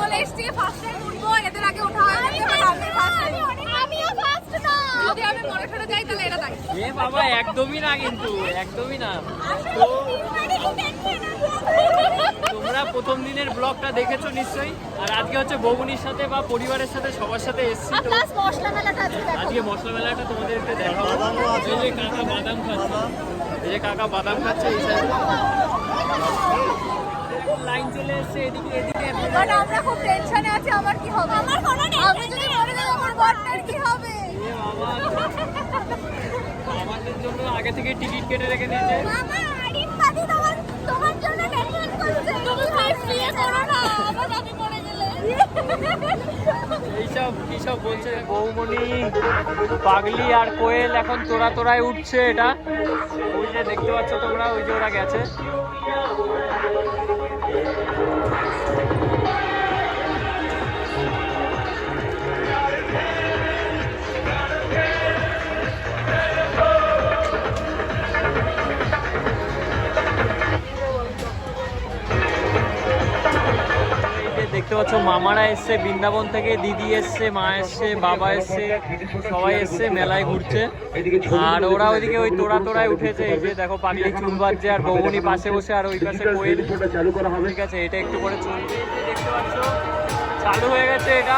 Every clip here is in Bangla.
চলে এসেছি, ফার্স্ট টাইম উঠবো, এদের আগে ওঠা হয়নি, আমিও ফার্স্ট না। যদি আমি মনে করে যাই তাহলে এটা তাই। এ বাবা একদমই না, কিন্তু একদমই না। তো তোমরা প্রথম দিনের ব্লগটা দেখেছো নিশ্চয়ই, আর আজকে হচ্ছে বৌমনির সাথে বা পরিবারের সাথে সবার সাথে এসেছি। তো মশলা মেলাটা আজকে মশলা মেলাটা তোমাদেরকে দেখাবো। এই যে কাকা বাদাম খাচ্ছে, এই যে কাকা বাদাম খাচ্ছে, এই সাইডে লাইন চলে এসছে এদিকে এদিকে। বাট আমরা খুব টেনশনে আছি, আমার কি হবে, আমার কোনো নেই, আমি যদি মরে যাই আমার বড়টার কি হবে। এ বাবা, আমাদের জন্য আগে থেকে টিকিট কেটে রেখে দিয়েছে। মামা আরিফ পাতি তোমার জন্য টেনশন করছে, তুমি প্লিজ বিয়ে করো না, আবার আমি মরে গেলে। এইসব কি সব বলছে বৌমনি, পাগলি আর কোয়েল এখন তোরায় উঠছে। এটা ওই যে দেখতে পাচ্ছ তোমরা, ওই যে ওরা গেছে। দেখতে পাচ্ছ মামারা এসছে বৃন্দাবন থেকে, দিদি এসছে, মা এসছে, বাবা এসছে, সবাই এসছে, মেলায় ঘুরছে। আর ওরা ওইদিকে ওই তোরায় উঠেছে। এই যে দেখো পাগলি চুল বাজছে, আর বৌমনি পাশে বসে, আর ওই পাশে কোয়েল। ঠিক আছে, এটা একটু করে চলবে। দেখতে পাচ্ছ চালু হয়ে গেছে এটা।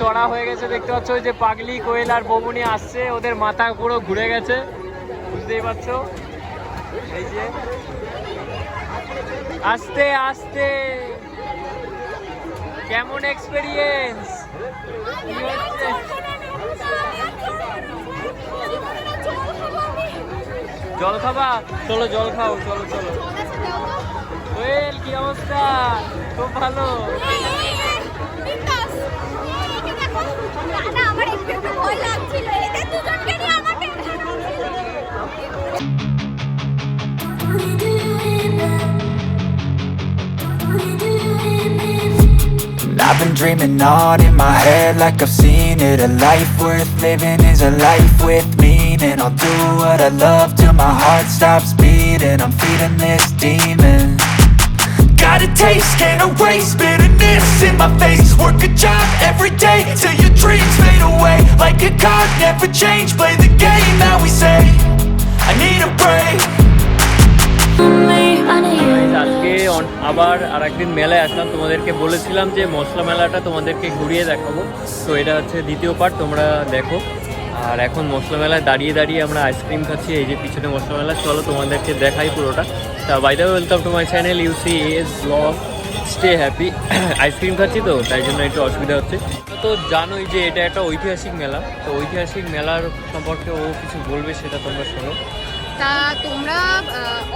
চড়া হয়ে গেছে, দেখতে পাচ্ছ ওই যে পাগলি কোয়েল আর বৌমনি আসছে, ওদের মাথা পুরো ঘুরে গেছে, বুঝতেই পারছো। এই যে আস্তে আস্তে কেমন এক্সপেরিয়েন্স কি হচ্ছে? জল খাবা? চলো জল খাও, চলো চলো। কোয়েল কি অবস্থা? খুব ভালো। I've been dreaming on in my head like I've seen it. A life worth living is a life with meaning. I'll do what I love till my heart stops beating. I'm feeding this demon. Got a taste, can't erase bitterness in my face. Work a job every day till your dreams fade away. Like a card, never change, play the game that we say. I need a break. আজকে আবার আর একদিন মেলায় আসলাম, তোমাদেরকে বলেছিলাম যে মশলা মেলাটা তোমাদেরকে ঘুরিয়ে দেখাবো। তো এটা হচ্ছে দ্বিতীয় পার্ট, তোমরা দেখো। আর এখন মশলা মেলায় দাঁড়িয়ে দাঁড়িয়ে আমরা আইসক্রিম খাচ্ছি। এই যে পিছনে মশলা মেলা, চলো তোমাদেরকে দেখাই পুরোটা। তা by the way, welcome to my channel ইউসি এস ব্লগ, স্টে হ্যাপি। আইসক্রিম খাচ্ছি তো তাই জন্য একটু অসুবিধা হচ্ছে। তো জানোই যে এটা একটা ঐতিহাসিক মেলা, তো ঐতিহাসিক মেলার সম্পর্কে ও কিছু বলবে, সেটা তোমরা শোনো। তা তোমরা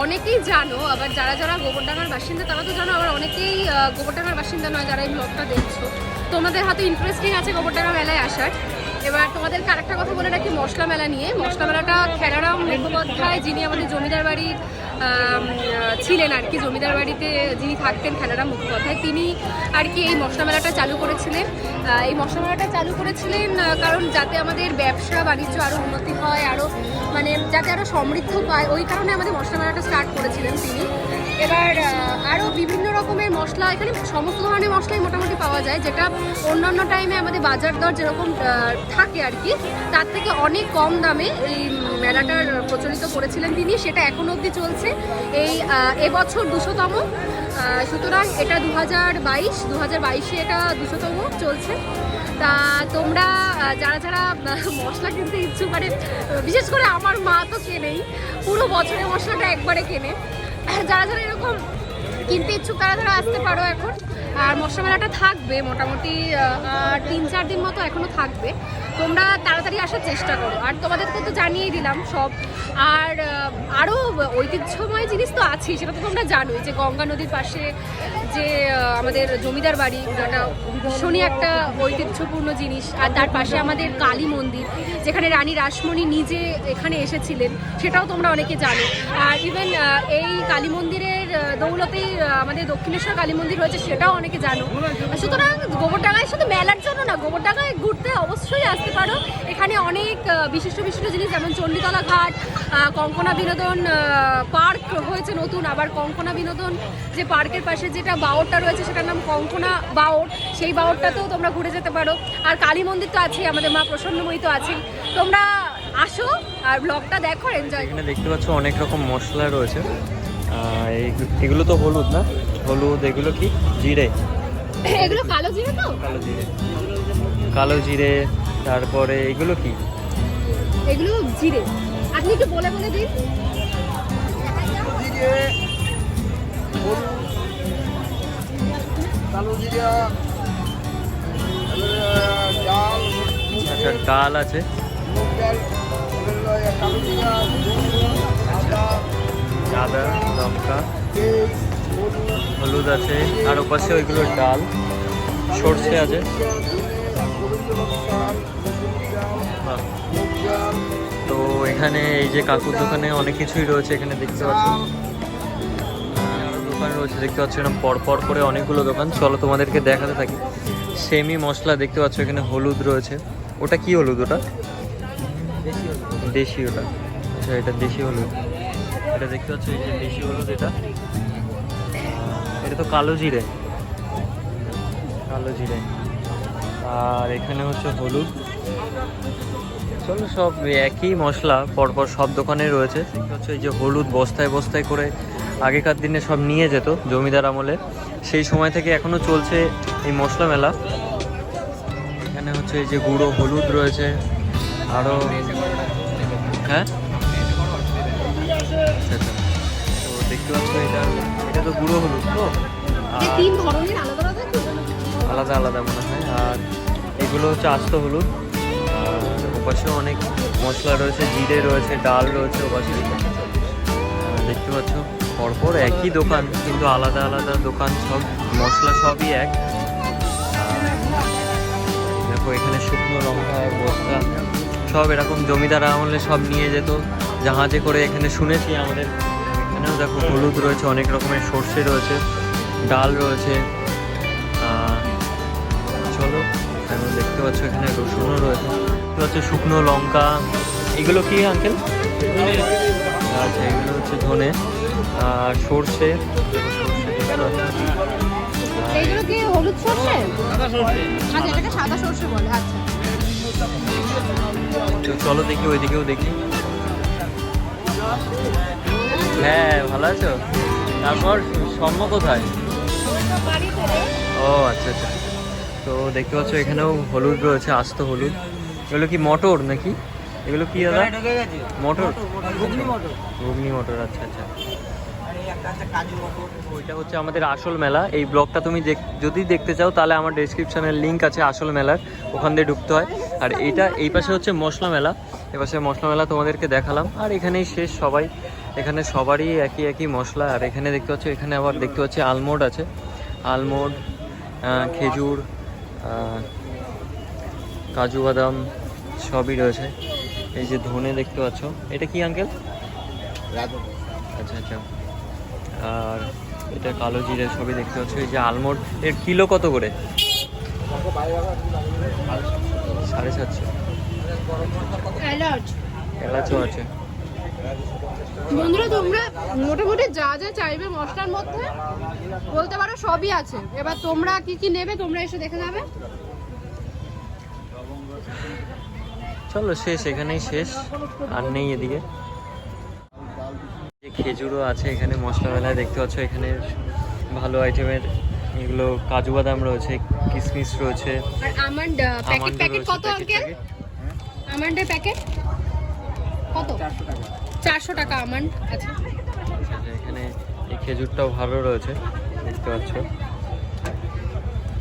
অনেকেই জানো, আবার যারা যারা গোবরডাঙ্গার বাসিন্দা তারা তো জানো, আবার অনেকেই গোবরডাঙ্গার বাসিন্দা নয় যারা এই ব্লগটা দেখছো। তোমাদের হাতে ইন্টারেস্টিং আছে গোবরডাঙ্গা মেলায় আসার। এবার তোমাদেরকে আরেকটা কথা বলে রাখি মশলা মেলা নিয়ে। মশলা মেলাটা খেরারাম মুখোপাধ্যায়, যিনি আমাদের জমিদার বাড়ির ছিলেন আর কি, জমিদার বাড়িতে যিনি থাকতেন খেরারাম মুখোপাধ্যায়, তিনি আর কি এই মশলা মেলাটা চালু করেছিলেন। এই মশলা মেলাটা চালু করেছিলেন কারণ যাতে আমাদের ব্যবসা বাণিজ্য আরও উন্নতি হয়, আরও মানে যাতে আরও সমৃদ্ধ পায়, ওই কারণে আমাদের মশলা মেলাটা স্টার্ট করেছিলেন তিনি। এবার আরও বিভিন্ন রকমের মশলা, এখানে সমস্ত ধরনের মশলাই মোটামুটি পাওয়া যায়, যেটা অন্যান্য টাইমে আমাদের বাজার দর যেরকম থাকে আর কি, তার থেকে অনেক কম দামে এই মেলাটার প্রচলিত করেছিলেন তিনি। সেটা এখনো অবধি চলছে। এবছর 200তম, সুতরাং এটা 2022-এ এটা 200তম চলছে। তা তোমরা যারা যারা মশলা কিনতে ইচ্ছুক, মানে বিশেষ করে আমার মা তো কেনেই, পুরো বছরের মশলাটা একবারে কেনে, যারা যারা এরকম কিনতে ইচ্ছুক তারা আসতে পারো এখন। আর মশলা মেলাটা থাকবে মোটামুটি 3-4 দিন মতো এখনও থাকবে। তোমরা তাড়াতাড়ি আসার চেষ্টা করো। আর তোমাদেরকে তো জানিয়েই দিলাম সব। আর আরও ঐতিহ্যময় জিনিস তো আছেই, সেটা তো তোমরা জানোই, যে গঙ্গা নদীর পাশে যে আমাদের জমিদার বাড়ি, যেটা ভীষণই একটা ঐতিহ্যপূর্ণ জিনিস। আর তার পাশে আমাদের কালী মন্দির, যেখানে রানী রাসমণি নিজে এখানে এসেছিলেন, সেটাও তোমরা অনেকে জানো। আর ইভেন এই কালী মন্দিরের দৌলতেই আমাদের দক্ষিণেশ্বর কালী মন্দির রয়েছে, সেটাও অনেকে জানো। সুতরাং গোবরডাঙ্গায় শুধু মেলার জন্য না, গোবরডাঙ্গায় ঘুরতে অবশ্যই আসতে পারো। এখানে অনেক বিশিষ্ট বিশিষ্ট জিনিস, যেমন চণ্ডীতলা ঘাট, কঙ্কনা বিনোদন পার্ক হয়েছে নতুন। আবার কঙ্কনা বিনোদন যে পার্কের পাশে যেটা বাওরটা রয়েছে, সেটার নাম কঙ্কনা বাওর, সেই বাওরটাতেও তোমরা ঘুরে যেতে পারো। আর কালী মন্দির তো আছেই, আমাদের মা প্রসন্নময়ী তো আছেই। তোমরা আসো আর ব্লগটা দেখো, এনজয়। এখানে দেখতে পাচ্ছ অনেক রকম মশলা রয়েছে। এগুলো তো হলুদ না, হলুদ। এগুলো কি? জিরে। এগুলো কালো জিরে তো? কালো জিরে, কালো জিরে। তারপরে এগুলো কি? এগুলো জিরে। আপনি একটু বলে বলে দিন। জিরে, হলুদ, কালো জিরা, ডাল, আচ্ছা, ডাল আছে, মুগ ডাল, কালো জিরা, আদা, আদা, লঙ্কা, তেল, হলুদ, হলুদ আছে। আর ওপাশে ওইগুলোর ডাল, সর্ষে আছে। বাহ। তো এখানে এই যে কাকুর দোকানে অনেক কিছুই রয়েছে, এখানে দেখতে পাচ্ছ দোকান রয়েছে, দেখতে পাচ্ছ এরকম পরপর করে অনেকগুলো দোকান। চলো তোমাদেরকে দেখাতে থাকি। সেমি মশলা দেখতে পাচ্ছ, এখানে হলুদ রয়েছে। ওটা কি হলুদ? ওটা দেশি। ওটা আচ্ছা, এটা দেশি হলুদ। এটা দেখতে পাচ্ছ, এই যে দেশি হলুদ। এটা তো কালো জিরে, কালো জিরে। আর এখানে হচ্ছে হলুদ। চলো, সব একই মশলা পরপর সব দোকানে রয়েছে। হচ্ছে এই যে হলুদ বস্তায় বস্তায় করে আগেকার দিনে সব নিয়ে যেত জমিদার আমলে, সেই সময় থেকে এখনো চলছে এই মশলা মেলা। এখানে হচ্ছে এই যে গুঁড়ো হলুদ রয়েছে আরও। হ্যাঁ, আচ্ছা। তো দেখতে পাচ্ছ এটা তো গুঁড়ো হলুদ তো, আর তিন ধরনের আলাদা আলাদা আলাদা আলাদা মনে হয়। আর এগুলো হচ্ছে আস্ত হলুদ। আর ওপাশেও অনেক মশলা রয়েছে, জিরে রয়েছে, ডাল রয়েছে ওপাশে। দেখতে পাচ্ছ পরপর একই দোকান, কিন্তু আলাদা আলাদা দোকান, সব মশলা সবই এক। দেখো এখানে শুকনো লঙ্কা বস্তা, সব এরকম জমিদার আমলে সব নিয়ে যেত জাহাজে করে। এখানে শুনেছি আমাদের এখানেও দেখো হলুদ রয়েছে, অনেক রকমের সর্ষে রয়েছে, ডাল রয়েছে। চলো, এখন দেখতে পাচ্ছ এখানে রসুনও রয়েছে, দেখতে পাচ্ছ শুকনো লঙ্কা। এগুলো কি আঙ্কেল? আচ্ছা, এগুলো হচ্ছে ধনে। আর সর্ষে, এইগুলো কি হলুদ সর্ষে? আচ্ছা, এটাকে সাদা সর্ষে বলে। আচ্ছা, তো চলো দেখি, ওইদিকেও দেখি। হ্যাঁ, ভালো আছো? তারপর সৌম্য কোথায়? ও আচ্ছা আচ্ছা। তো দেখতে পাচ্ছ এখানেও হলুদ রয়েছে, আস্ত হলুদ। এগুলো কি মটর নাকি? এগুলো কি দাদা? মটর, ঘুগনি মটর। আচ্ছা আচ্ছা। ওইটা হচ্ছে আমাদের আসল মেলা। এই ব্লগটা তুমি যদি দেখতে চাও তাহলে আমার ডেসক্রিপশনের লিঙ্ক আছে আসল মেলার, ওখান দিয়ে ঢুকতে হয়। আর এই পাশে হচ্ছে মশলা মেলা, এপাশে মশলা মেলা তোমাদেরকে দেখালাম। আর এখানেই শেষ সবাই, এখানে সবারই একই মশলা। আর এখানে দেখতে পাচ্ছ, এখানে আবার দেখতে পাচ্ছি আলমন্ড আছে, আলমন্ড, খেজুর, কাজু বাদাম সবই রয়েছে। এই যে ধনে দেখতে পাচ্ছ, এটা কি আঙ্কেল? আচ্ছা আচ্ছা। আর এটা কালো জিরে সবই দেখতে পাচ্ছ। এই যে আলমন্ড, এর কিলো কত করে? 750। এলাচও আছে। বন্ধুরা তোমরা মোটামুটি যা যা চাইবে মশলার মধ্যে বলতে পারো সবই আছে। এবার তোমরা কি কি নেবে তোমরা এসে দেখে যাবে। চলো শেষ, এখানেই শেষ, আর নেই এদিকে। খেজুরও আছে এখানে মশলা মেলায়, দেখতে পাচ্ছ এখানে ভালো আইটেমের এগুলো কাজু বাদাম রয়েছে, কিশমিশ রয়েছে, আর আমন্ড প্যাকেট প্যাকেট কত আঙ্কেল? আমন্ডের প্যাকেট কত? 400 টাকা আমন্ড আছে। এখানে এই খেজুরটাও ভালো রয়েছে দেখতে পাচ্ছ।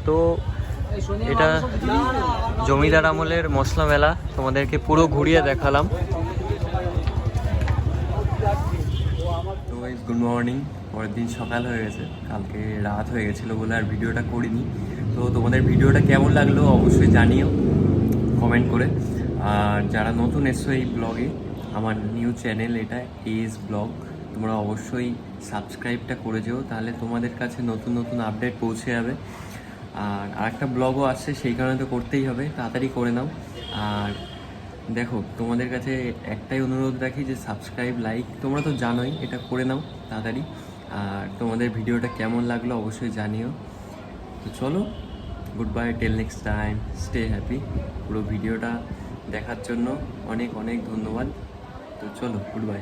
তো এটা জমিদার আমলের মশলা মেলা, তোমাদেরকে পুরো ঘুরিয়ে দেখালাম। তো গুড মর্নিং, পরের দিন সকাল হয়ে গেছে, কালকে রাত হয়ে গেছিলো বলে আর ভিডিওটা করিনি। তো তোমাদের ভিডিওটা কেমন লাগলো অবশ্যই জানিও কমেন্ট করে। আর যারা নতুন এসছো এই ব্লগে, আমার নিউ চ্যানেল এটা এস ব্লগ, তোমরা অবশ্যই সাবস্ক্রাইবটা করে যেও, তাহলে তোমাদের কাছে নতুন নতুন আপডেট পৌঁছে যাবে। আর আরেকটা ব্লগও আসছে, সেই কারণে তো করতেই হবে, তাড়াতাড়ি করে নাও। আর দেখো তোমাদের কাছে একটাই অনুরোধ রাখি যে সাবস্ক্রাইব লাইক তোমরা তো জানোই, এটা করে নাও তাড়াতাড়ি। আর তোমাদের ভিডিওটা কেমন লাগলো অবশ্যই জানিও। তো চলো, good bye, till next time, stay happy. পুরো ভিডিওটা দেখার জন্য অনেক অনেক ধন্যবাদ। তো চলো, গুড বাই।